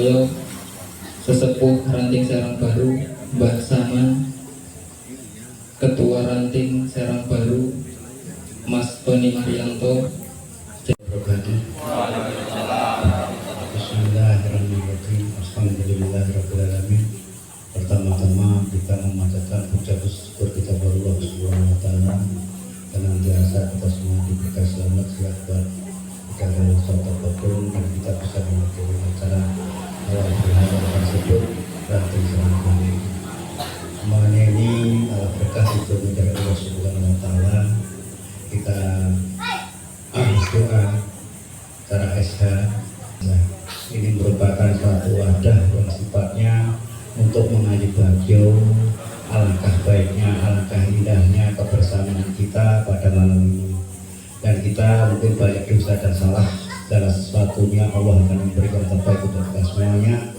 Sutoyo, Sesepuh Ranting Serang Baru, Mbah Saman, Ketua Ranting Serang Baru, Mas Tony Marianto. Bismillahirrahmanirrahim. Alhamdulillahirrahmanirrahim. Pertama-tama kita memanjatkan puja syukur kita kepada Allah Subhanahu wa taala karena biasa kita semua diberikan selamat sehat kita dalam suatu apapun dan kita bisa mengikuti acara awal berhala tersebut ranting serang baru. Semuanya ini berkah itu dari Allah Subhanahu wa taala. Kita doa cara SH ini merupakan suatu wadah yang sifatnya untuk mengaji bagio. Alangkah baiknya, alangkah indahnya kebersamaan kita pada malam ini. Dan kita mungkin banyak dosa dan salah, segala sesuatunya Allah akan memberikan terbaik untuk kita semuanya.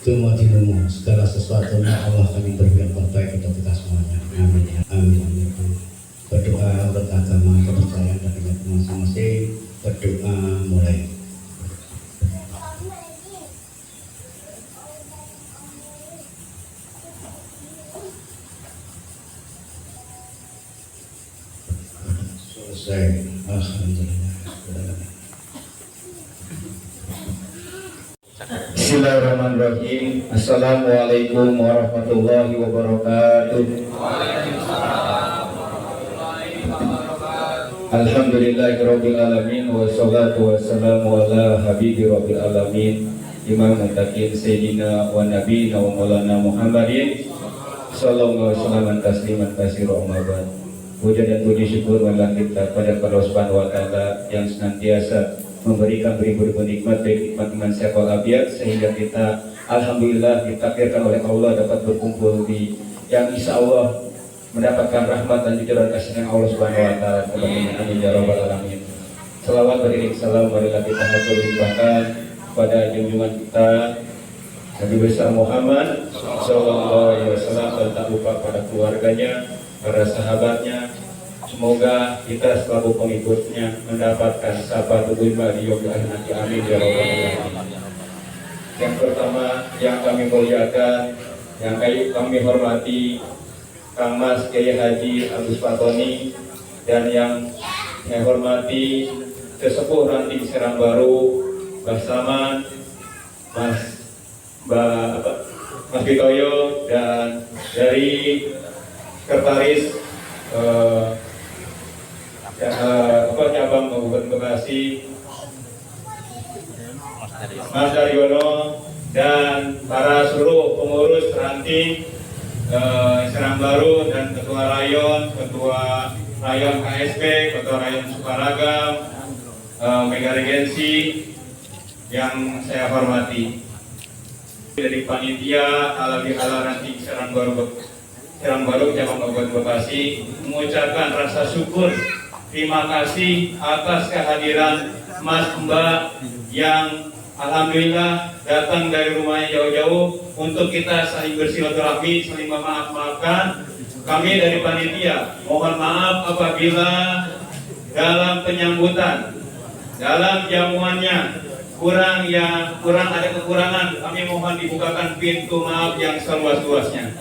Cuma dilumu, segala sesuatunya Allah akan memberikan terbaik untuk kita semuanya. Amin. Amin. Berdoa untuk agama, kepercayaan dan iman masing-masing. Berdoa mulai. Selesai. Alhamdulillah. Bismillahirrahmanirrahim. Assalamualaikum warahmatullahi wabarakatuh. Alhamdulillahirabbil alamin wassalatu wassalamu ala habibi rabbil alamin imam muttaqin sayyidina wa nabiyina wa maulana Muhammadin sallallahu alaihi wasallam tasliman katsiran amma ba'd. Puja dan puji syukur marilah kita pada Allah Subhanahu wa taala yang senantiasa memberikan beribu-ribu nikmat baik nikmat iman sehat walafiat sehingga kita alhamdulillah ditakdirkan oleh Allah dapat berkumpul di yang insya Allah mendapatkan rahmat dan jujuran kasih Allah Subhanahu wa taala. Amin ya rabbal alamin. Selawat beriring salam marilah kita haturkan pada junjungan kita Nabi besar Muhammad sallallahu alaihi wasallam dan tak lupa pada keluarganya, para sahabatnya. Semoga kita selalu pengikutnya mendapatkan syafaat ulama di yaumil akhir. Amin ya rabbal alamin. Yang pertama yang kami muliakan, yang kami hormati Kang Mas Kiai Haji Agus Fatoni, dan yang saya hormati Sesepuh Ranting Serang Baru, Mbah Saman, Mas Bitoyo, dan dari Sekretaris cabang Kabupaten Bekasi Mas Daryono, dan para seluruh pengurus ranting Serang Baru dan ketua rayon KSP, ketua rayon Sukaragam, Mega Regensi yang saya hormati. Dari panitia halal ranting Serang Baru cabang Kabupaten Bekasi mengucapkan rasa syukur, terima kasih atas kehadiran Mas Mbak yang alhamdulillah datang dari rumahnya jauh-jauh untuk kita saling bersilaturahmi, saling memaaf-maafkan. Kami dari panitia mohon maaf apabila dalam penyambutan, dalam jamuannya kurang ada kekurangan. Kami mohon dibukakan pintu maaf yang seluas-luasnya.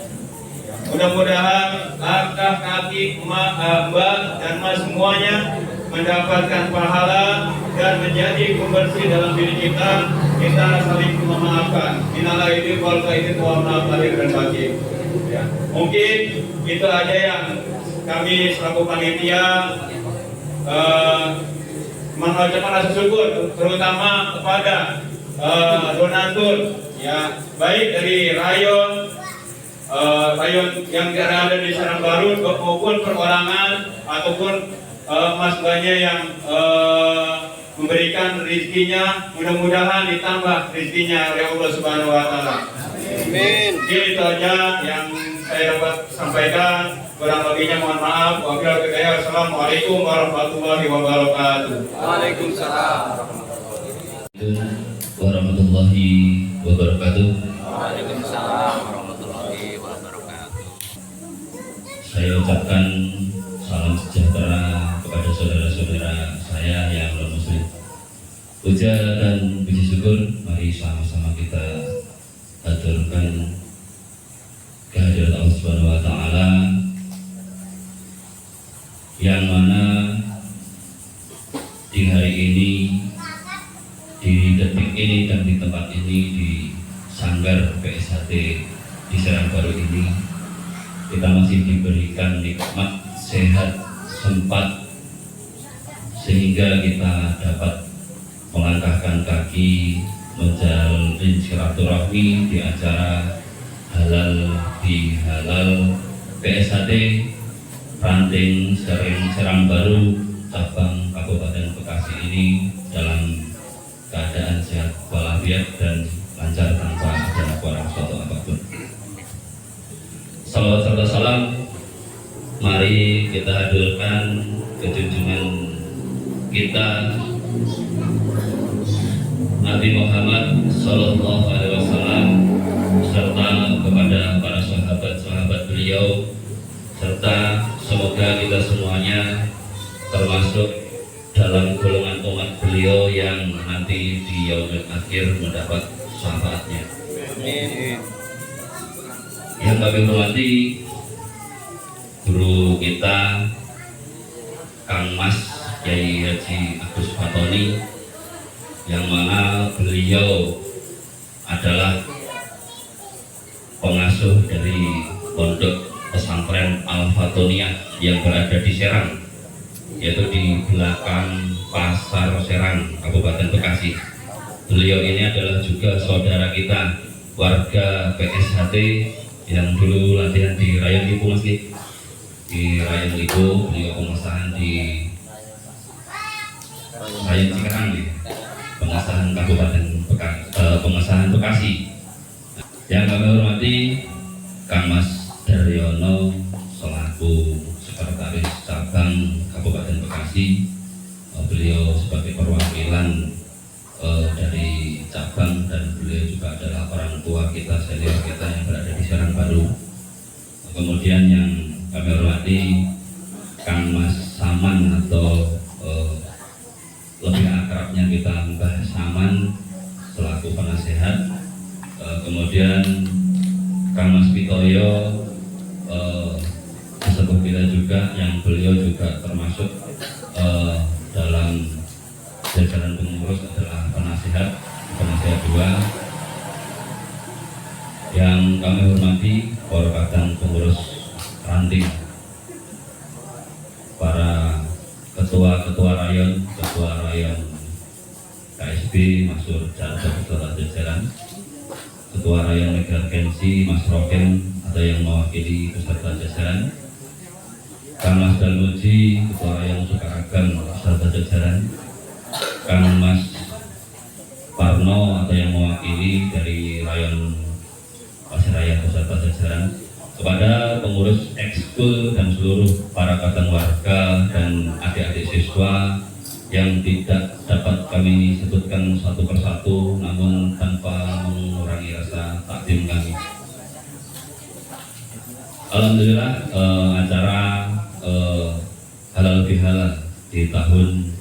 Mudah-mudahan langkah kaki Mbak dan Mas semuanya mendapatkan pahala dan menjadi pembersih dalam diri kita. Kita saling memaafkan. Innalillahi wa inna ilaihi raji'un lahir dan batin. Ya, mungkin itu aja yang kami selaku panitia mengucapkan rasa syukur terutama kepada donatur ya, baik dari rayon yang ada di Serang Baru maupun perorangan ataupun Mas Banya yang memberikan rezekinya, mudah-mudahan ditambah rezekinya oleh Allah Subhanahu wa taala. Amin. Itu aja yang saya dapat sampaikan. Kurang lebihnya mohon maaf. Wassalamualaikum warahmatullahi wabarakatuh. Waalaikumsalam warahmatullahi wabarakatuh. Waalaikumsalam warahmatullahi wabarakatuh. Saya ucapkan salam sejahtera kepada saudara-saudara saya yang non muslim, Puja dan puji syukur mari sama-sama kita haturkan kehadirat Allah Subhanahu wa taala yang mana di hari ini, di detik ini dan di tempat ini, di Sanggar PSHT di Serang Baru ini, kita masih diberikan nikmat sehat sempat sehingga kita dapat melangkahkan kaki menjalin silaturahmi di acara halal di halal PSHT Ranting Serang Baru cabang Kabupaten Bekasi ini dalam keadaan sehat walafiat dan lancar tanpa ada kurang suatu apapun. Salawat serta salam mari kita hadirkan ke junjungan kita Nabi Muhammad Sallallahu Alaihi Wasallam serta kepada para sahabat-sahabat beliau, serta semoga kita semuanya termasuk dalam golongan umat beliau yang nanti di yaumil akhir mendapat syafaatnya. Yang kami hormati guru kita Kang Mas Kiai Haji Agus Fatoni, yang mana beliau adalah pengasuh dari pondok pesantren Al Fatoniyah yang berada di Serang, yaitu di belakang Pasar Serang, Kabupaten Bekasi. Beliau ini adalah juga saudara kita, warga PSHT yang dulu latihan di Rayon Lipo, Mas. Di Rayon Lipo, beliau pengesahan di Rayon Cikarang, pengesahan Kabupaten pengesahan Bekasi. Yang kami hormati Kang Mas Daryono selaku sekretaris cabang Kabupaten Bekasi. Beliau sebagai perwakilan dari cabang dan beliau juga adalah orang tua kita, senior kita yang berada di Serang Baru. Kemudian yang kami hormati Kang Mas Saman atau lebih akrabnya kita Mbah Saman selaku penasehat. Kemudian Kang Mas Pitoyo sesepuh kita juga yang beliau juga termasuk dalam jajaran pengurus adalah penasehat 2. Yang kami hormati para kadang pengurus ranting, para ketua rayon KSB Masur Jalan Jajaran, ketua rayon Megar Kensi Mas Roken atau yang mewakili peserta jajaran, Kang Mas Dalmuji ketua rayon Sukaragam peserta jajaran, Kang Mas Parno atau yang mewakili dari rayon Pasir Raya peserta jajaran, kepada pengurus ekskul dan seluruh para kadang warga dan adik-adik siswa yang tidak dapat kami sebutkan satu persatu, namun tanpa mengurangi rasa takdim kami. Alhamdulillah acara halal bihalal di tahun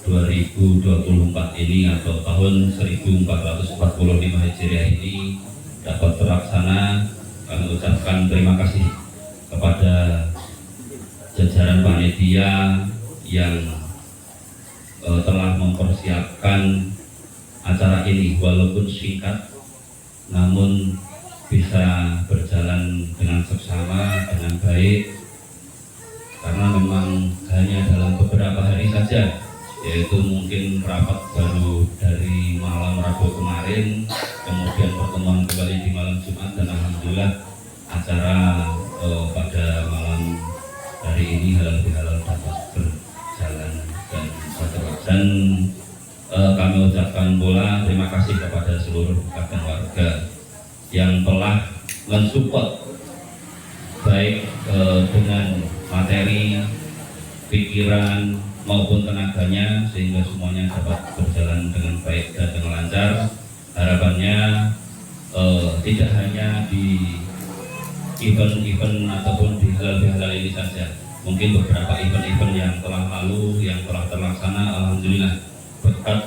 2024 ini atau tahun 1445 Hijriah ini dapat terlaksana. Kami ucapkan terima kasih kepada jajaran panitia yang telah mempersiapkan acara ini, walaupun singkat namun bisa berjalan dengan seksama, dengan baik, karena memang hanya dalam beberapa hari saja, yaitu mungkin rapat baru dari malam Rabu kemarin, kemudian pertemuan kembali di malam Jumat, dan alhamdulillah acara pada malam hari ini halal bihalal dapat berjalan dan kami ucapkan pula terima kasih kepada seluruh kadang warga yang telah mensupport baik dengan materi, pikiran maupun tenaganya sehingga semuanya dapat berjalan dengan baik dan dengan lancar. Harapannya tidak hanya di event-event ataupun di halal ini saja, mungkin beberapa event-event yang telah lalu yang telah terlaksana alhamdulillah berkat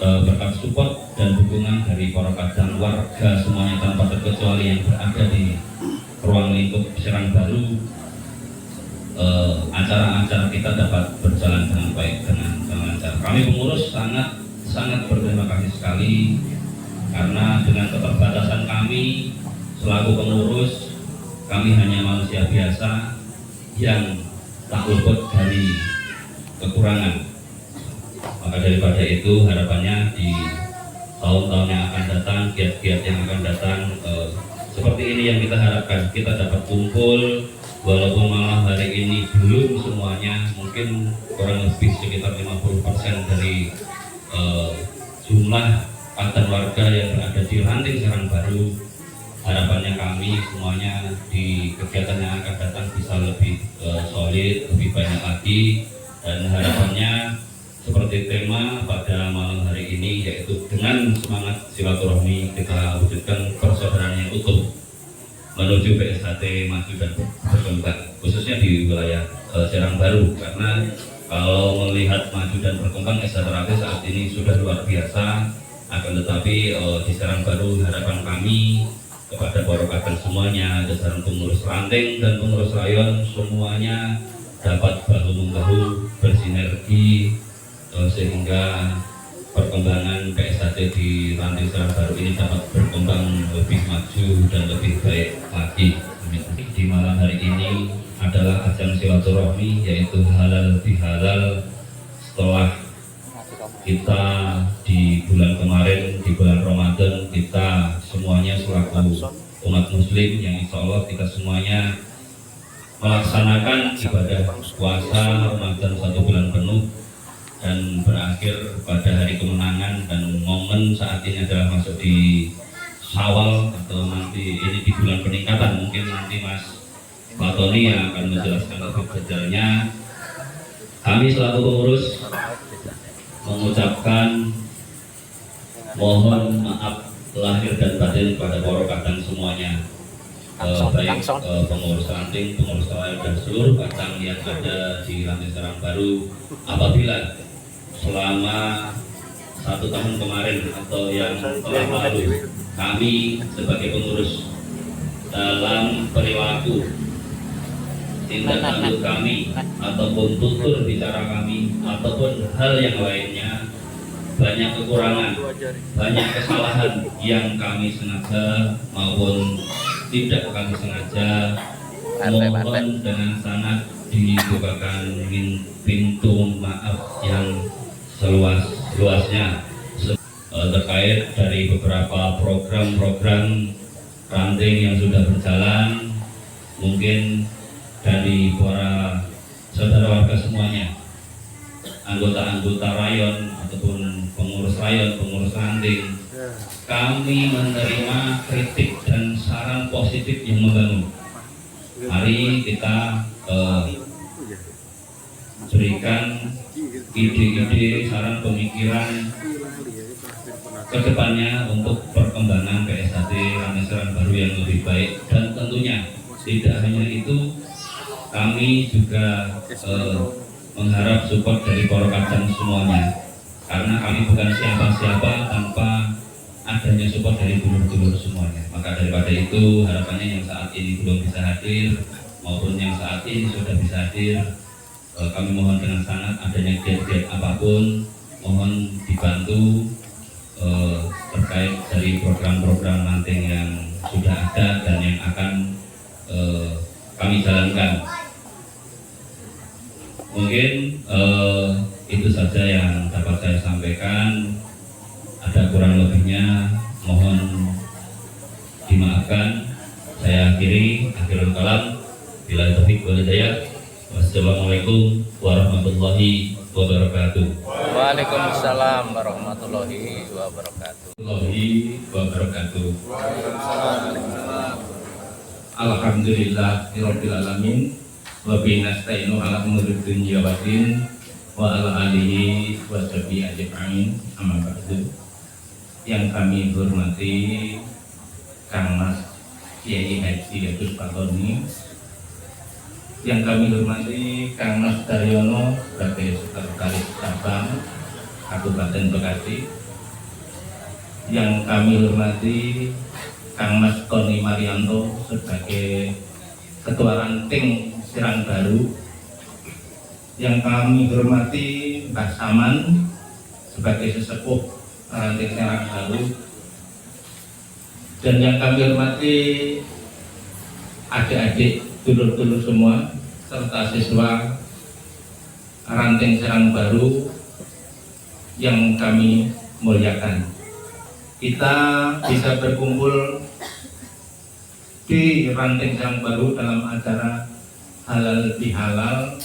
berkat support dan dukungan dari para kadang warga semuanya tanpa terkecuali yang berada di ruang lingkup Serang Baru, acara-acara kita dapat berjalan dengan baik, dengan lancar. Kami pengurus sangat berterima kasih sekali karena dengan keterbatasan kami selaku pengurus, kami hanya manusia biasa yang tak luput dari kekurangan. Maka daripada itu harapannya di tahun-tahun yang akan datang, giat-giat yang akan datang, seperti ini yang kita harapkan, kita dapat kumpul walaupun malam hari ini belum semuanya, mungkin kurang lebih sekitar 50% dari jumlah padan warga yang berada di ranting Serang Baru. Harapannya kami semuanya di kegiatan yang akan datang bisa lebih solid, lebih banyak lagi, dan harapannya seperti tema pada malam hari ini, yaitu dengan semangat silaturahmi kita wujudkan persaudaraan yang utuh menuju PSHT maju dan berkembang, khususnya di wilayah Serang Baru. Karena kalau melihat maju dan berkembang SHT saat ini sudah luar biasa, akan tetapi di Serang Baru harapan kami kepada para kader semuanya, jajaran pengurus ranting dan pengurus rayon semuanya dapat bahu-membahu bersinergi sehingga perkembangan PSHT di ranting Serang Baru ini dapat berkembang lebih maju dan lebih baik lagi. Di malam hari ini adalah ajang silaturahmi, yaitu halal bihalal. Setelah kita di bulan kemarin, di bulan Ramadan, kita semuanya selaku umat muslim yang insya Allah kita semuanya melaksanakan ibadah puasa Ramadan 1 bulan penuh dan berakhir pada hari kemenangan, dan momen saat ini adalah masuk di Syawal atau nanti ini di bulan peningkatan. Mungkin nanti Mas Pak Tony yang akan menjelaskan lebih detailnya. Kami selaku pengurus mengucapkan mohon maaf lahir dan batin pada para kadang semuanya, baik pengurus ranting, pengurus rayon dan seluruh kadang yang ada di ranting Serang Baru, apabila selama 1 tahun kemarin atau yang telah lalu kami sebagai pengurus dalam perilaku, tindak lanjut kami ataupun tutur bicara kami ataupun hal yang lainnya banyak kekurangan, banyak kesalahan yang kami sengaja maupun tidak kami sengaja, mohon dengan sangat dibukakan pintu maaf yang seluas-luasnya terkait dari beberapa program-program ranting yang sudah berjalan, mungkin dari para saudara warga semuanya, anggota-anggota rayon ataupun pengurus rayon, pengurus ranting, kami menerima kritik dan saran positif yang membangun. Mari kita berikan ide-ide, saran pemikiran kedepannya untuk perkembangan PSHT ranting Serang Baru yang lebih baik. Dan tentunya tidak hanya itu, kami juga mengharap support dari para kadang semuanya, karena kami bukan siapa-siapa tanpa adanya support dari dulur-dulur semuanya. Maka daripada itu harapannya yang saat ini belum bisa hadir maupun yang saat ini sudah bisa hadir, kami mohon dengan sangat adanya giat-giat apapun, mohon dibantu terkait dari program-program ranting yang sudah ada dan yang akan kami jalankan. Mungkin itu saja yang dapat saya sampaikan. Ada kurang lebihnya mohon dimaafkan. Saya akhiri, akhirul kalam. Bila taufik wal hidayah. Wassalamualaikum warahmatullahi wabarakatuh. Waalaikumsalam warahmatullahi wabarakatuh. Alhamdulillahirabbil alamin wa bihi nasta'inu ala umuri dunya waddin wa ala alihi wa sahbihi ajma'in, amma ba'du. Yang kami hormati Kang Mas Kiai Haji Agus Pak Tony, yang kami hormati Kang Mas Daryono sebagai Sekretaris Cabang Kabupaten Bekasi, yang kami hormati Kang Mas Tony Marianto sebagai Ketua Ranting Serang Baru, yang kami hormati Mbah Saman sebagai sesepuh Ranting Serang Baru, dan yang kami hormati adik-adik, dulur-dulur semua, serta siswa Ranting Serang Baru yang kami muliakan. Kita bisa berkumpul di Ranting Serang Baru dalam acara halal bihalal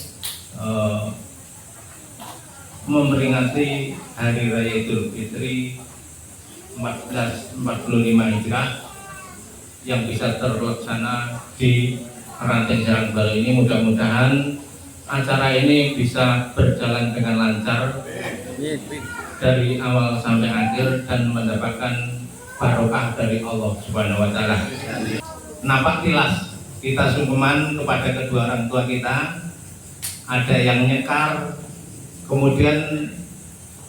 memperingati Hari Raya Idul Fitri 1445 Hijrah yang bisa terlaksana di Ranting Serang Baru ini. Mudah-mudahan acara ini bisa berjalan dengan lancar dari awal sampai akhir dan mendapatkan barokah dari Allah Subhanahu wa Ta'ala. Nampak tilas kita sungkeman kepada kedua orang tua kita, ada yang nyekar, kemudian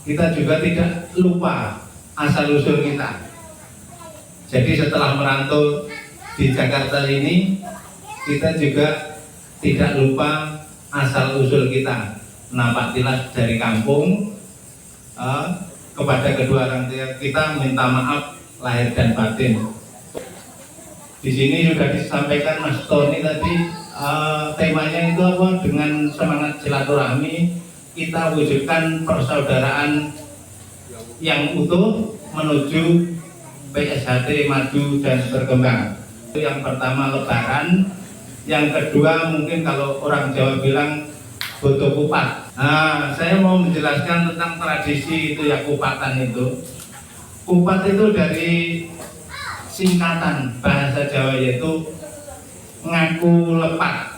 kita juga tidak lupa asal usul kita. Jadi setelah merantau di Jakarta ini, kita juga tidak lupa asal usul kita. Nampak tilas dari kampung. Kepada kedua orang tua kita minta maaf lahir dan batin. Di sini sudah disampaikan Mas Tony tadi, temanya itu apa? Dengan semangat silaturahmi kita wujudkan persaudaraan yang utuh menuju PSHT maju dan berkembang. Itu yang pertama Lebaran, yang kedua mungkin kalau orang Jawa bilang bodo kupat. Nah, saya mau menjelaskan tentang tradisi itu ya, kupatan itu. Kupat itu dari singkatan bahasa Jawa, yaitu ngaku lepat.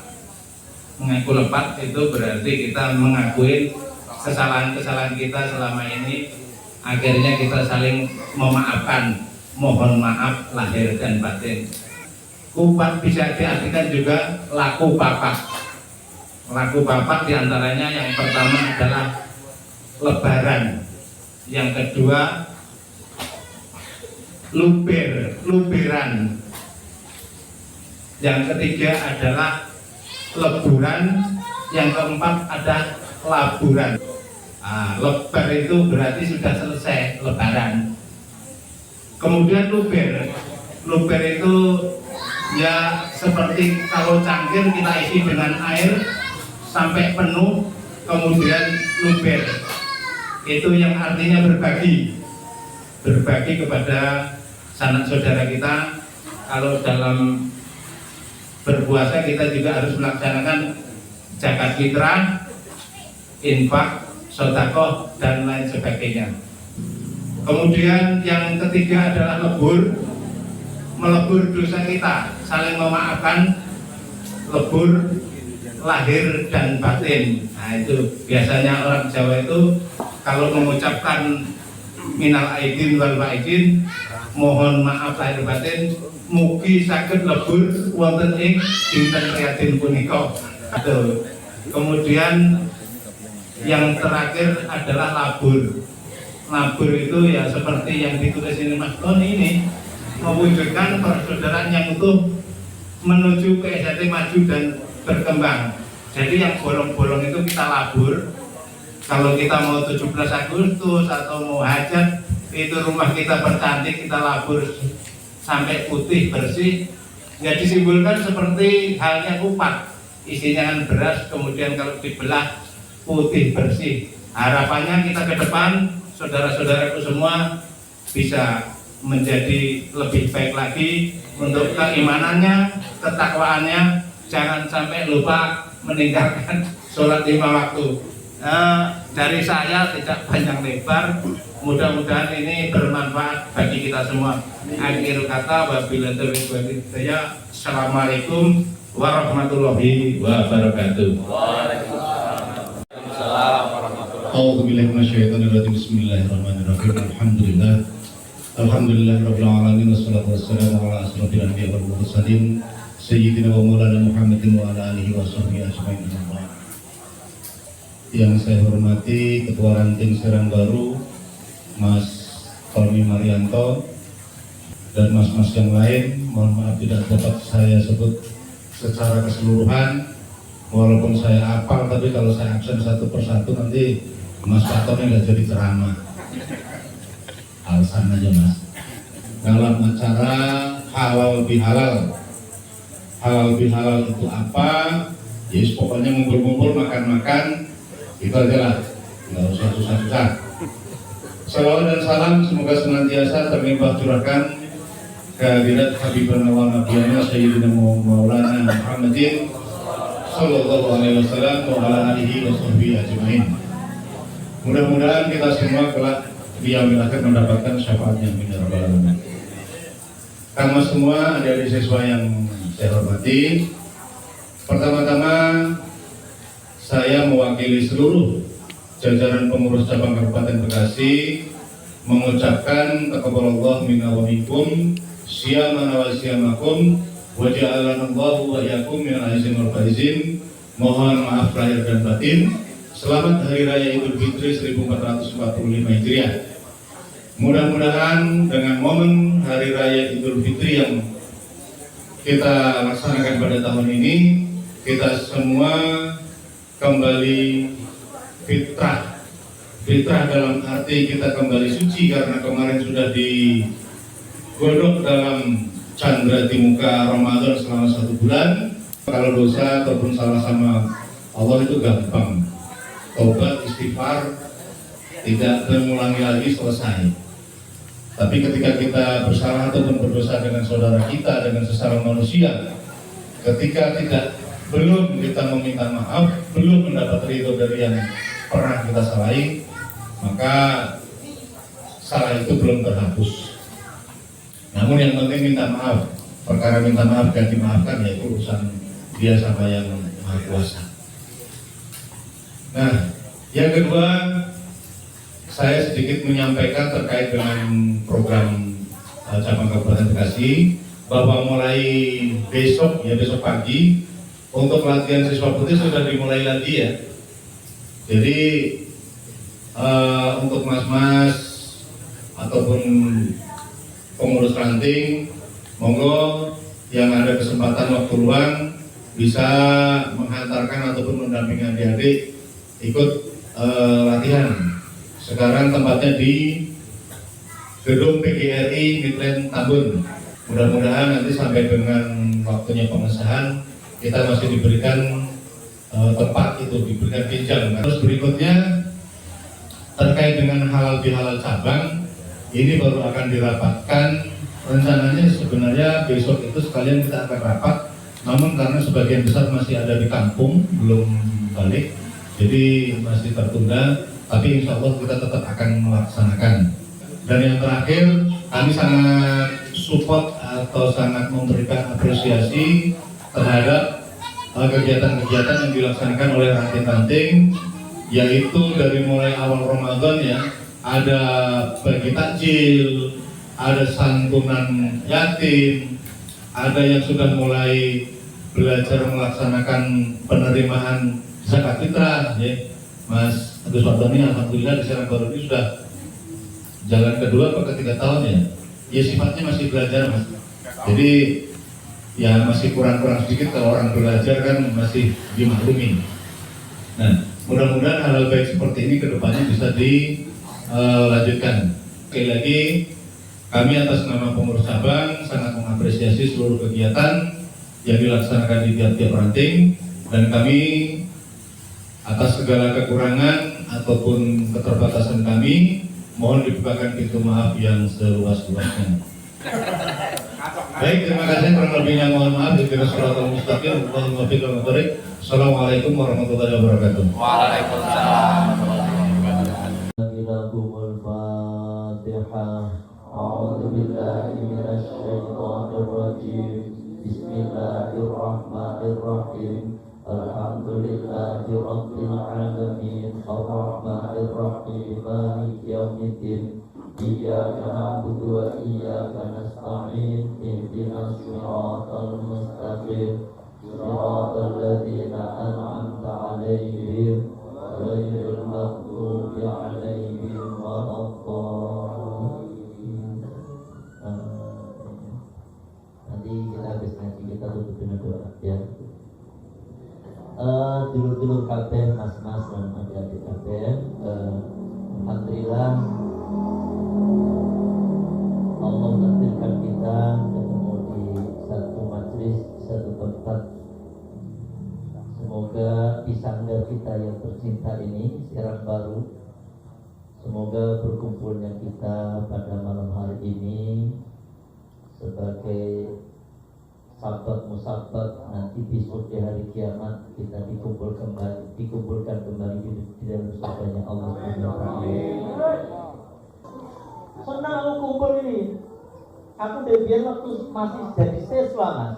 Mengaku lepat itu berarti kita mengakui kesalahan-kesalahan kita selama ini. Akhirnya kita saling memaafkan, mohon maaf lahir dan batin. Kupat bisa diartikan juga laku papak. Laku bapak diantaranya yang pertama adalah Lebaran, yang kedua luberan, yang ketiga adalah leburan, yang keempat ada laburan. Lebar itu berarti sudah selesai Lebaran. Kemudian luber itu ya seperti kalau cangkir kita isi dengan air sampai penuh, kemudian luber. Itu yang artinya berbagi kepada sanak saudara kita. Kalau dalam berpuasa kita juga harus melaksanakan zakat fitrah, infak, sedekah dan lain sebagainya. Kemudian yang ketiga adalah melebur dosa kita, saling memaafkan, lebur lahir dan batin. Nah, itu biasanya orang Jawa itu kalau mengucapkan minal aidin wal faizin, mohon maaf lahir batin, mugi saged lebur wonten ing dinten riyadin punika. Kemudian yang terakhir adalah labur. Labur itu ya seperti yang ditulis ini Mas Tony ini, mewujudkan persaudaraan yang utuh menuju ke PSHT maju dan berkembang. Jadi yang bolong-bolong itu kita labur. Kalau kita mau 17 Agustus atau mau hajat, itu rumah kita percantik, kita labur sampai putih bersih. Ya disimbolkan seperti halnya kupat, isinya kan beras, kemudian kalau dibelah putih bersih. Harapannya kita ke depan, saudara-saudaraku semua bisa menjadi lebih baik lagi untuk keimanannya, ketakwaannya. Jangan sampai lupa meninggalkan sholat 5 waktu. Dari saya tidak panjang lebar, mudah-mudahan ini bermanfaat bagi kita semua. Akhir kata, wabillahi taufiq wal hidayah. Assalamualaikum warahmatullahi wabarakatuh. A'udzubillahi minasyaitonirrajim. Bismillahirrahmanirrahim. Alhamdulillahirabbil alamin wassalatu wassalamu ala asyrofil anbiya'i wal mursalin sayyidina wa maulana Muhammadin wa ala alihi washabbihi ajmain. Yang saya hormati Ketua Ranting Serang Baru Mas Tony Marianto, dan mas-mas yang lain. Mohon maaf tidak dapat saya sebut secara keseluruhan, walaupun saya hafal, tapi kalau saya absen satu persatu nanti Mas Pak Tony nggak jadi ceramah. Alasan aja Mas. Dalam acara halal bihalal, halal bihalal itu apa? Ya pokoknya ngumpul-ngumpul, makan-makan, itu aja lah, nggak usah susah-susah. Salawat dan salam semoga senantiasa terlimpah curahkan kehadirat Habibana wa Nabiyana Sayyidina Maulana Muhammadin Sallallahu Alaihi Wasallam wa ala alihi wa sahbihi ajma'in. Mudah-mudahan kita semua kelak di yaumil akhir mendapatkan syafaatnya min ya rabbal alamin. Kamu semua adik-adik siswa yang saya hormati, pertama-tama saya mewakili seluruh jajaran pengurus cabang Kabupaten Bekasi mengucapkan taqabbalallahu minna wa minkum siyamana wa siyamakum wa ja'alanallahu wa iyyakum minal aizin wal faizin. Mohon maaf lahir dan batin. Selamat Hari Raya Idul Fitri 1445 Hijriah. Mudah-mudahan dengan momen Hari Raya Idul Fitri yang kita laksanakan pada tahun ini, kita semua kembali fitrah. Fitrah dalam arti kita kembali suci karena kemarin sudah digodok dalam candra di muka Ramadan selama 1 bulan. Kalau dosa ataupun salah sama Allah itu gampang. Taubat, istighfar, tidak mengulangi lagi, selesai. Tapi ketika kita bersalah ataupun berdosa dengan saudara kita, dengan sesama manusia, ketika belum kita meminta maaf, belum mendapat ridho dari yang pernah kita salahi, maka salah itu belum terhapus. Namun yang penting minta maaf. Perkara minta maaf dan dimaafkan yaitu urusan dia sama yang Maha Kuasa. Nah, yang kedua, saya sedikit menyampaikan terkait dengan program cabang Kabupaten Bekasi, bahwa mulai besok pagi untuk latihan siswa putih sudah dimulai lagi ya. Jadi untuk mas-mas ataupun pengurus ranting, monggo yang ada kesempatan waktu luang bisa menghantarkan ataupun mendampingi adik-adik ikut latihan. Sekarang tempatnya di gedung PGRI Midland Tambun. Mudah-mudahan nanti sampai dengan waktunya pengesahan kita masih diberikan tempat itu, diberikan pinjam. Terus berikutnya terkait dengan halal bihalal cabang, ini baru akan dirapatkan. Rencananya sebenarnya besok itu sekalian kita akan rapat, namun karena sebagian besar masih ada di kampung belum balik, jadi masih tertunda. Tapi insya Allah kita tetap akan melaksanakan. Dan yang terakhir, kami sangat support atau sangat memberikan apresiasi terhadap kegiatan-kegiatan yang dilaksanakan oleh ranting-ranting, yaitu dari mulai awal Ramadan ya, ada bagi takjil, ada santunan yatim, ada yang sudah mulai belajar melaksanakan penerimaan zakat fitrah ya. Mas Agus Wardani alhamdulillah di Serang Baru ini sudah jalan kedua atau ketiga tahun ya. Ya sifatnya masih belajar Mas. Jadi ya masih kurang-kurang sedikit, kalau orang belajar kan masih dimaklumi. Nah, mudah-mudahan hal baik seperti ini kedepannya bisa dilanjutkan. Sekali lagi, kami atas nama pengurus cabang sangat mengapresiasi seluruh kegiatan yang dilaksanakan di tiap-tiap ranting, dan kami atas segala kekurangan ataupun keterbatasan kami mohon dibukakan pintu maaf yang seluas-luasnya. Baik, terima kasih. Kurang lebihnya mohon maaf. Assalamualaikum warahmatullahi wabarakatuh. Waalaikumsalam. Bismillahirrahmanirrahim. Alhamdulillahi rabbil alamin. Ar-rahmanir rahim. Maliki yaumiddin. Iyyaka na'budu wa iyyaka nasta'in. Ihdinas siratal mustaqim. Siratal ladzina an'amta 'alaihim ghairil maghdubi 'alaihim waladdallin. dulur-dulur kabeh, mas-mas dan adik-adik kabeh, alhamdulillah Allah mentakdirkan kita ketemu di satu majelis, di satu tempat. Semoga di sanggar kita yang tercinta ini, Serang Baru, semoga berkumpulnya kita pada malam hari ini sebagai sabab musabab, nanti besok di hari kiamat kita dikumpulkan kembali di dalam surganya Allah Subhanahu wa taala. Senang aku kumpul ini. Aku dari biar waktu masih jadi siswa mas,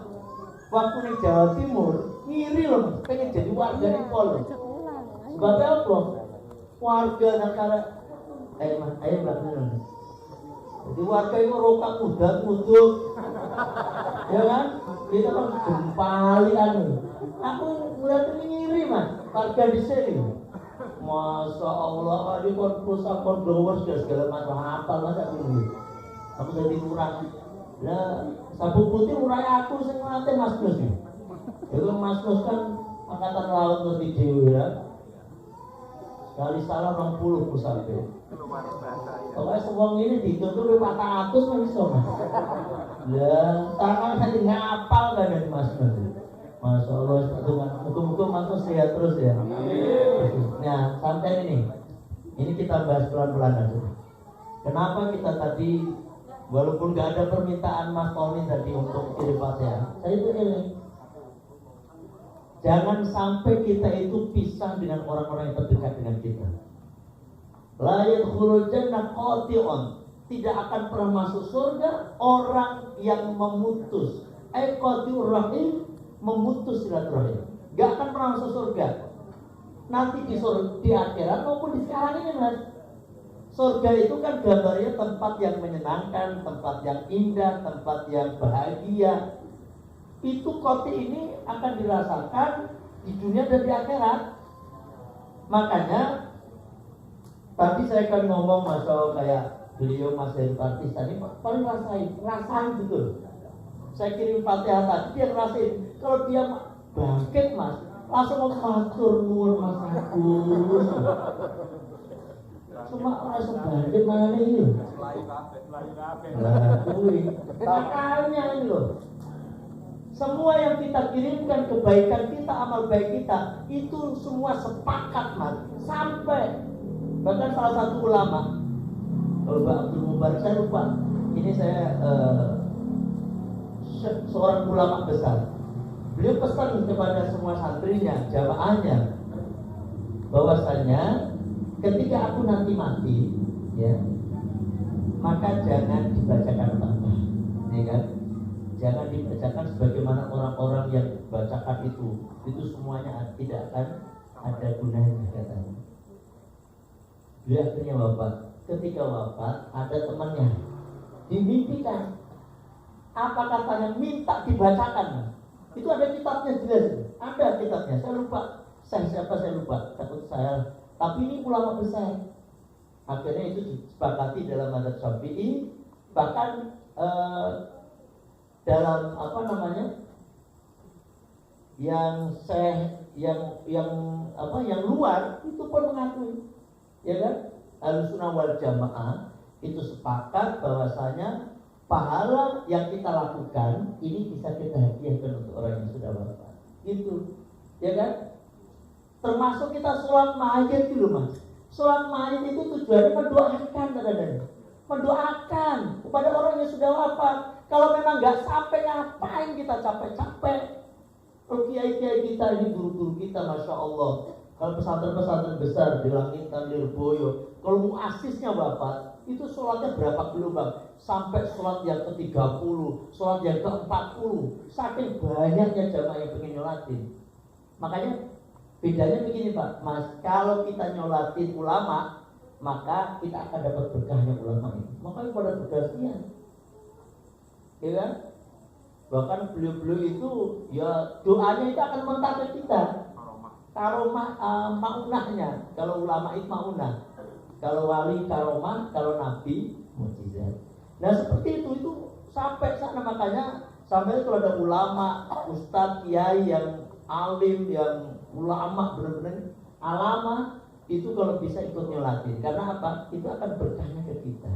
waktu di Jawa Timur ngiri loh mas, pengen jadi warga di Polo. Sebabnya apa? Warga negara, ayo mbak Nuna. Jadi warga itu rokat mudat, ya kan? Kita kan gempali anu. Aku ngeliat ini ngiri mas, warga di sini. Masya Allah, di korpus akor dower segala macam apa mas aku jadi murah. Lah sabuk putih murah aku sing nate Mas Nus. Itu Mas Nus kan angkatan laut terus di Dewi ya. Sekali salah 20 ku sampai. Pokoknya sewong ini dituntut 400 kan iso mas. Lah tangan saya ngapal kan dari Mas Nus. Masya Allah, muka-muka Mas Nus sehat terus ya. Nah, santai ini kita bahas pelan-pelan aja. Kenapa kita tadi, walaupun gak ada permintaan Mas Tony tadi untuk kirim Fatihah, saya itu ini. Jangan sampai kita itu pisah dengan orang-orang yang terdekat dengan kita. La yadkhulul jannah qati'un, tidak akan pernah masuk surga orang yang memutus qati'ur rahim, memutus silaturahim. Gak akan pernah masuk surga. Nanti di akhirat maupun di sekarang ini mas. Surga itu kan gambarnya tempat yang menyenangkan, tempat yang indah, tempat yang bahagia. Itu qati ini akan dirasakan di dunia dan di akhirat. Makanya tadi saya kan ngomong masalah kayak beliau Mas Partis tadi, paling rasain betul. Saya kirim Fatihah tadi dia ngerasain. Kalau dia bangkit mas, langsung mau matur nuwun Mas Agus. Cuma langsung bangkit mana ini? Lah kuwi. Makanya ini loh. Semua yang kita kirimkan, kebaikan kita, amal baik kita, itu semua sepakat mas. Sampai bahkan salah satu ulama, kalau Pak Abdul Mubarak, saya lupa. Ini saya seorang ulama besar. Beliau pesan kepada semua santrinya, jamaahnya, bahwasanya ketika aku nanti mati, ya, maka jangan dibacakan Fatihah, ya kan? Jangan dibacakan sebagaimana orang-orang yang bacakan itu semuanya tidak akan ada gunanya katanya. Beliau akhirnya wafat. Ketika wafat, ada temannya dimimpikan. Apa katanya? Minta dibacakan. Itu ada kitabnya jelas. Ada kitabnya. Saya lupa. Siapa saya lupa. Takut saya. Tapi ini ulama besar. Akhirnya itu disepakati dalam mazhab Syafi'i. Bahkan dalam apa namanya? Yang luar itu pun mengakui. Ya kan? Ahlussunnah wal Jamaah itu sepakat bahwasanya pahala yang kita lakukan ini bisa kita hadiahkan untuk orang yang sudah wafat. Gitu. Ya kan? Termasuk kita sholat mayit dulu mas. Sholat mayit itu tujuannya mendoakan kadang-kadang. Mendoakan kepada orang yang sudah wafat. Kalau memang nggak sampai, ngapain kita capek-capek? Kalau kiai-kiai kita ini, guru-guru kita, masya Allah. Kalau pesantren-pesantren besar di Langitan, di Lirboyo, kalau muasisnya wafat, itu sholatnya berapa gelombang? Sampai sholat yang ke-30, sholat yang ke-40. Saking banyaknya jamaah yang pengen nyolatin. Makanya bedanya begini Pak, Mas, kalau kita nyolatin ulama, maka kita akan dapat berkahnya ulama itu. Makanya pada berkasihan, ya kan? Bahkan beliau-beliau itu, ya doanya itu akan mentarget kita. Karomah maunahnya, kalau ulama itu maunah, kalau wali karomah, kalau nabi mukjizat. Nah seperti itu sampai sana. Makanya sampai itu ada ulama, ustadz, kiai yang alim, yang ulama, benar-benar alama, itu kalau bisa ikut nyolatin. Karena apa? Itu akan berkahnya ke kita.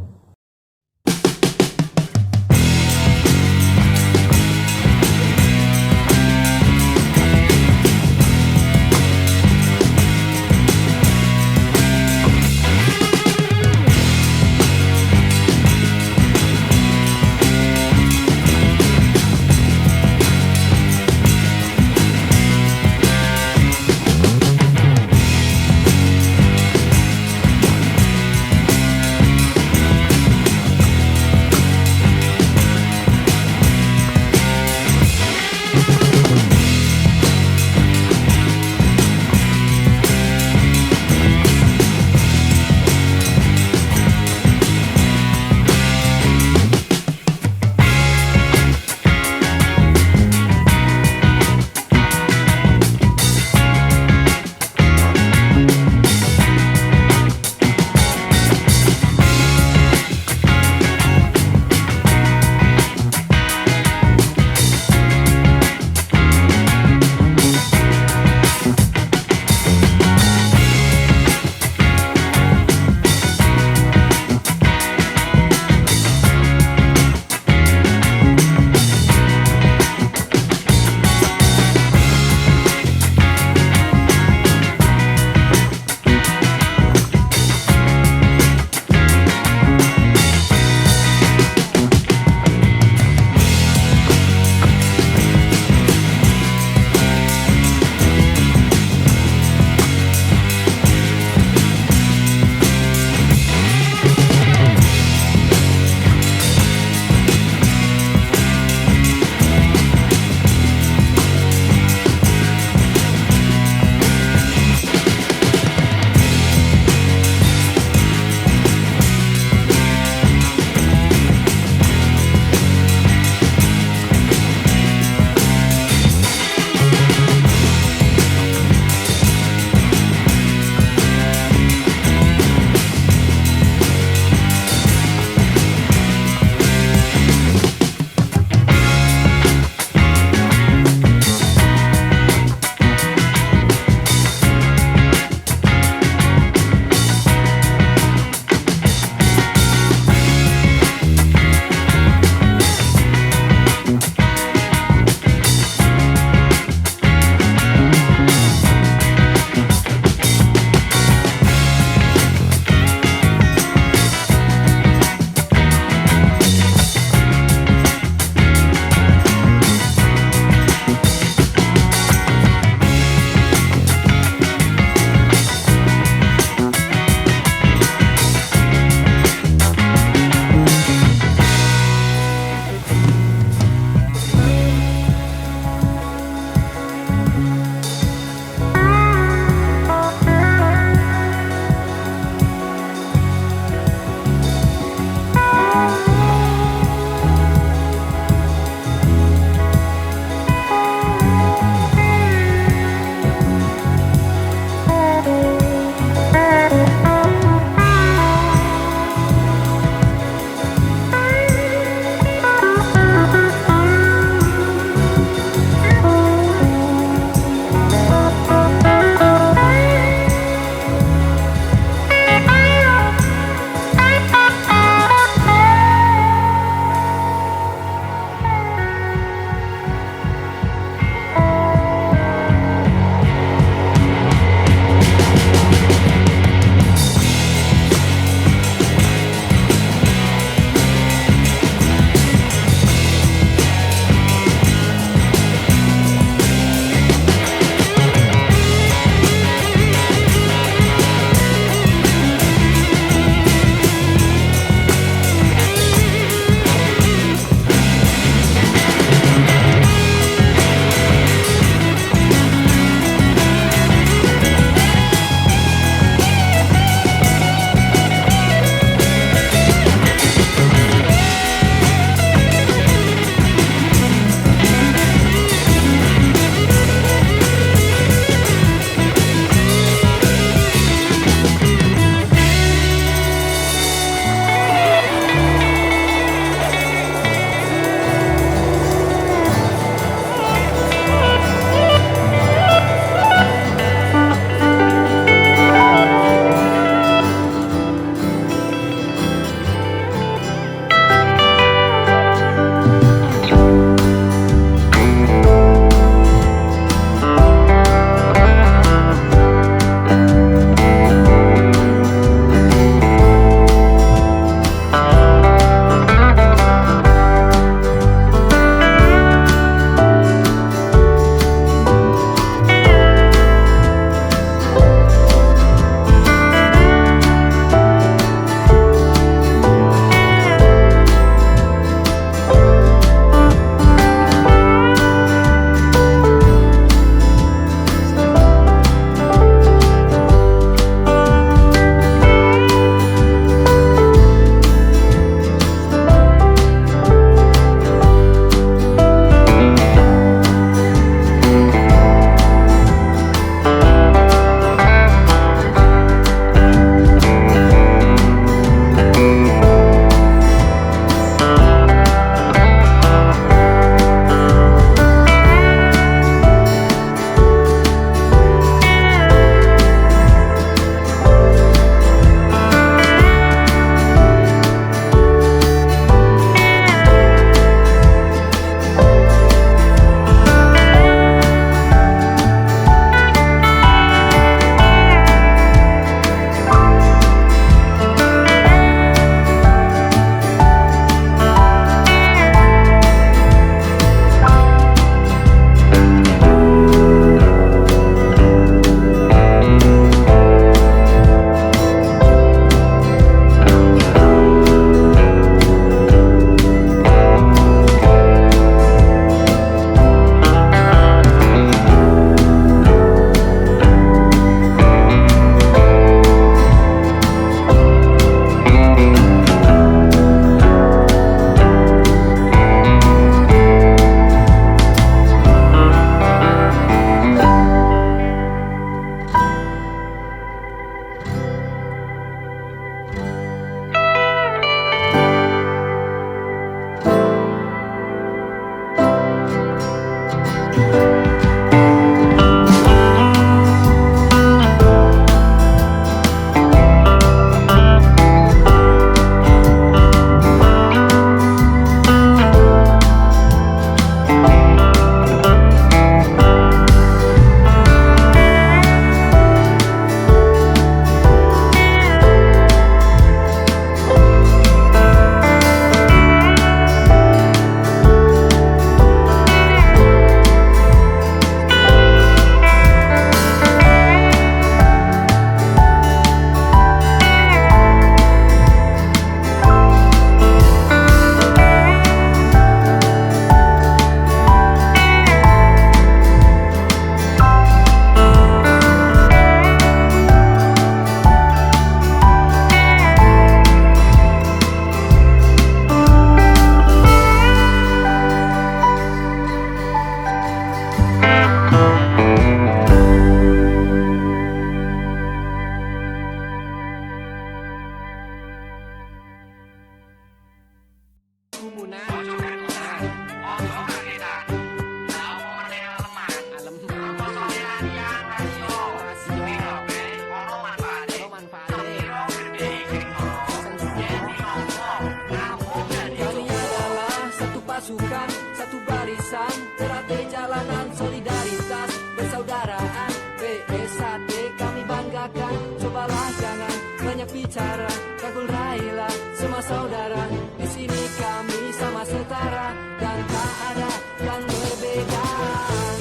bicara, rangkul railah semua saudara. Di sini kami sama setara dan tak ada yang berbeda.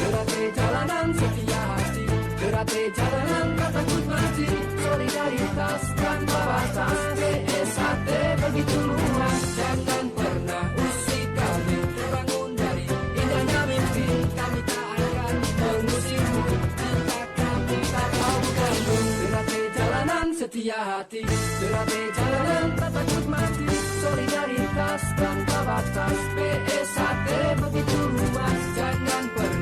Derate jalanan setia hati, derate jalanan tak takut mati. Solidaritas tanpa batas, PSHT begitu luas. Jangan pernah usik kami, bangun dari indahnya mimpi. Kami tak akan mengusirmu jika kami tak mau ganggu. Derate jalanan setia hati, derate jalanan tak takut mati. Solidaritas tanpa batas, PSHT begitu luas. Jangan pernah